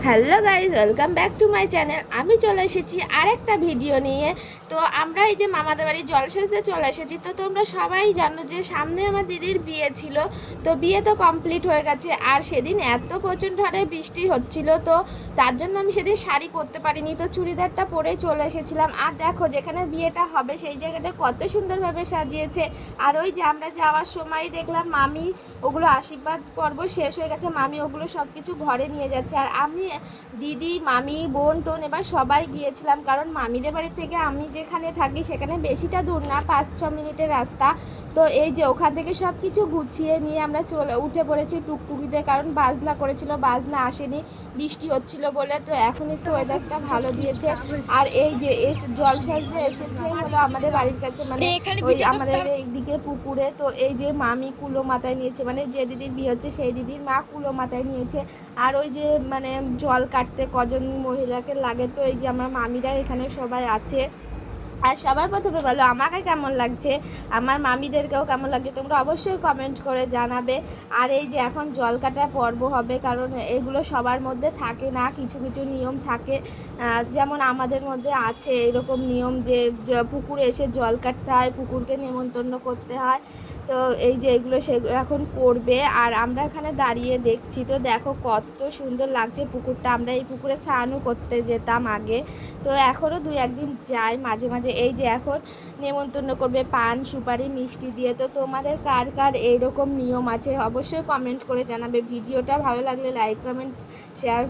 Hello guys, welcome back to my channel. আমি চলে এসেছি আরেকটা ভিডিও নিয়ে। তো আমরা এই যে মামাদের বাড়ি জলসেচতে চলে এসেছি। তো তোমরা সবাই জানো যে সামনে আমার দিদির বিয়ে ছিল। তো বিয়ে তো কমপ্লিট হয়ে গেছে, আর সেদিন এত প্রচণ্ড হারে বৃষ্টি হচ্ছিল, তো তার জন্য আমি সেদিন শাড়ি পরতে পারিনি, তো চুড়িদারটা পরেই চলে এসেছিলাম। আর দেখো যেখানে বিয়েটা হবে সেই জায়গাটা কত সুন্দরভাবে সাজিয়েছে। আর ওই যে আমরা যাওয়ার সময় দেখলাম মামি ওগুলো আশীর্বাদ পর্ব শেষ হয়ে গেছে, মামি ওগুলো সব কিছু ঘরে নিয়ে যাচ্ছে। আর আমি, দিদি, মামি, বোন টোন এবার সবাই গিয়েছিলাম, কারণ মামিদের বাড়ি থেকে আমি যেখানে থাকি সেখানে বেশিটা দূর না, 5-6 মিনিটের রাস্তা। তো এই যে ওখান থেকে সব কিছু গুছিয়ে নিয়ে আমরা উঠে পড়েছি টুকটুকিতে, কারণ বাজনা করেছিল, বাজনা আসেনি, বৃষ্টি হচ্ছিল বলে। তো এখন একটু ওয়েদারটা ভালো দিয়েছে। আর এই যে জল সাজতে এসেছে হলো আমাদের বাড়ির কাছে, মানে ওই আমাদের এইদিকে পুকুরে। তো এই যে মামি কুলো মাথায় নিয়েছে, মানে যে দিদির বিয়ে হচ্ছে সেই দিদির মা কুলো মাথায় নিয়েছে। আর ওই যে মানে জল কাটতে কজন মহিলাকে লাগে, তো এই যে আমার মামিরা এখানে সবাই আছে। আর সবার প্রথমে বলো আমাকে কেমন লাগছে, আমার মামিদেরকেও কেমন লাগছে, তোমরা অবশ্যই কমেন্ট করে জানাবে। আর এই যে এখন জল কাটা পর্ব হবে, কারণ এগুলো সবার মধ্যে থাকে না, কিছু কিছু নিয়ম থাকে। যেমন আমাদের মধ্যে আছে এরকম নিয়ম যে পুকুরে এসে জল কাটতে হয়, পুকুরকে নেমন্তন্ন করতে হয়। তো এই যে এগুলো সে এখন করবে, আর আমরা এখানে দাঁড়িয়ে দেখছি। তো দেখো কত সুন্দর লাগছে পুকুরটা, আমরা এই পুকুরে স্নানও করতে যেতাম আগে, তো এখনও 2-1 দিন যাই মাঝে মাঝে। এই যে এখন নেমন্তন্ন করবে পান সুপারি মিষ্টি দিয়ে। তো তোমাদের কার কার এইরকম নিয়ম আছে অবশ্যই কমেন্ট করে জানাবে। ভিডিওটা ভালো লাগলে লাইক কমেন্ট শেয়ার